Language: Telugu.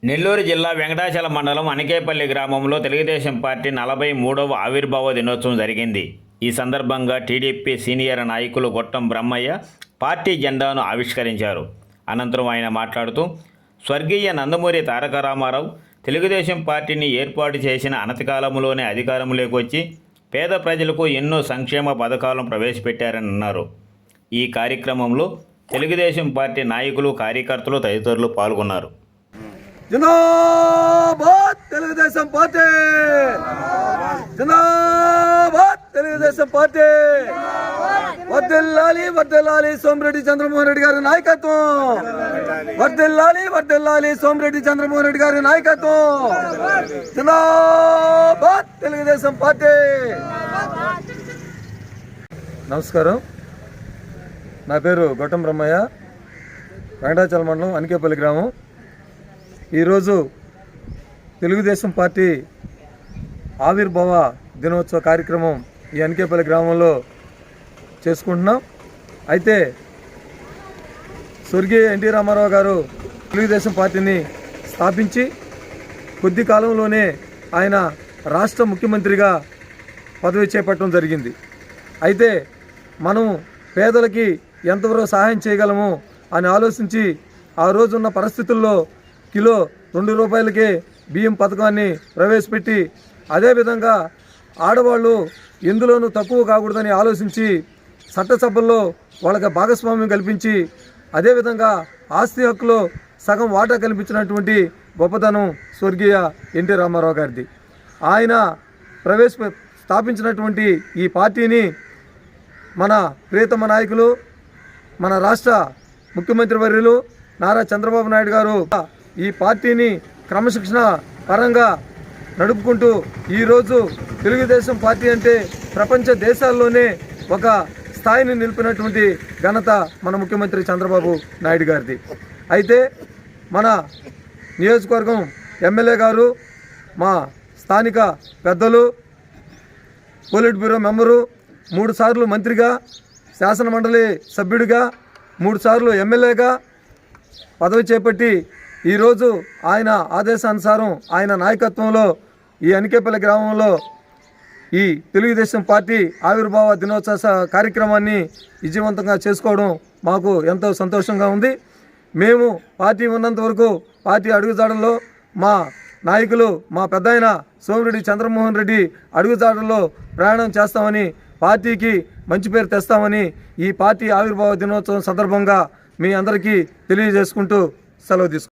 నెల్లూరు జిల్లా వెంకటాచలం మండలం అనికేపల్లి గ్రామంలో తెలుగుదేశం పార్టీ 43వ ఆవిర్భావ దినోత్సవం జరిగింది. ఈ సందర్భంగా టీడీపీ సీనియర్ నాయకులు గొట్టం బ్రహ్మయ్య పార్టీ జెండాను ఆవిష్కరించారు. అనంతరం ఆయన మాట్లాడుతూ స్వర్గీయ నందమూరి తారక రామారావు తెలుగుదేశం పార్టీని ఏర్పాటు చేసిన అనతికాలంలోనే అధికారంలోకి వచ్చి పేద ప్రజలకు ఎన్నో సంక్షేమ పథకాలను ప్రవేశపెట్టారని అన్నారు. ఈ కార్యక్రమంలో తెలుగుదేశం పార్టీ నాయకులు, కార్యకర్తలు తదితరులు పాల్గొన్నారు. జిందాబాద్ తెలుగుదేశం పార్టీ, జిందాబాద్ తెలుగుదేశం పార్టీ. వర్ధిల్లాలి వర్ధిల్లాలి సోమిరెడ్డి చంద్రమోహన్ రెడ్డి గారి నాయకత్వం, వర్ధిల్లాలి వర్ధిల్లాలి సోమిరెడ్డి చంద్రమోహన్ రెడ్డి గారి నాయకత్వం. జిందాబాద్ తెలుగుదేశం పార్టీ. నమస్కారం, నా పేరు గొట్టం బ్రహ్మయ్య, వెంకటాచలం మండలం అనికేపల్లి గ్రామం. ఈరోజు తెలుగుదేశం పార్టీ ఆవిర్భావ దినోత్సవ కార్యక్రమం ఈ అనికేపల్లి గ్రామంలో చేసుకుంటున్నాం. అయితే స్వర్గీయ ఎన్టీ రామారావు గారు తెలుగుదేశం పార్టీని స్థాపించి కొద్ది కాలంలోనే ఆయన రాష్ట్ర ముఖ్యమంత్రిగా పదవి చేపట్టడం జరిగింది. అయితే మనం పేదలకి ఎంతవరకు సహాయం చేయగలము అని ఆలోచించి ఆ రోజున్న పరిస్థితుల్లో కిలో 2 రూపాయలకే బియ్యం పథకాన్ని ప్రవేశపెట్టి, అదేవిధంగా ఆడవాళ్ళు ఎందులోనూ తక్కువ కాకూడదని ఆలోచించి చట్టసభల్లో వాళ్ళకి భాగస్వామ్యం కల్పించి, అదేవిధంగా ఆస్తి హక్కులో సగం వాటా కల్పించినటువంటి గొప్పతనం స్వర్గీయ ఎన్టీ రామారావు గారిది. ఆయన స్థాపించినటువంటి ఈ పార్టీని మన ప్రియతమ నాయకులు, మన రాష్ట్ర ముఖ్యమంత్రి వర్యులు నారా చంద్రబాబు నాయుడు గారు ఈ పార్టీని క్రమశిక్షణ పరంగా నడుపుకుంటూ ఈరోజు తెలుగుదేశం పార్టీ అంటే ప్రపంచ దేశాల్లోనే ఒక స్థాయిని నిలిపినటువంటి ఘనత మన ముఖ్యమంత్రి చంద్రబాబు నాయుడు గారిది. అయితే మన నియోజకవర్గం ఎమ్మెల్యే గారు, మా స్థానిక పెద్దలు, పోలిట్ బ్యూరో మెంబరు, 3 సార్లు మంత్రిగా, శాసనమండలి సభ్యుడిగా, 3 సార్లు ఎమ్మెల్యేగా పదవి చేపట్టి ఈరోజు ఆయన ఆదేశానుసారం ఆయన నాయకత్వంలో ఈ అనికేపల్లి గ్రామంలో ఈ తెలుగుదేశం పార్టీ ఆవిర్భావ దినోత్సవ కార్యక్రమాన్ని విజయవంతంగా చేసుకోవడం మాకు ఎంతో సంతోషంగా ఉంది. మేము పార్టీ ఉన్నంత వరకు పార్టీ అడుగుజాడల్లో మా నాయకులు, మా పెద్దాయన సోమిరెడ్డి చంద్రమోహన్ రెడ్డి అడుగుజాడల్లో ప్రయాణం చేస్తామని, పార్టీకి మంచి పేరు తెస్తామని ఈ పార్టీ ఆవిర్భావ దినోత్సవం సందర్భంగా మీ అందరికీ తెలియజేసుకుంటూ సెలవు తీసుకుంటాం.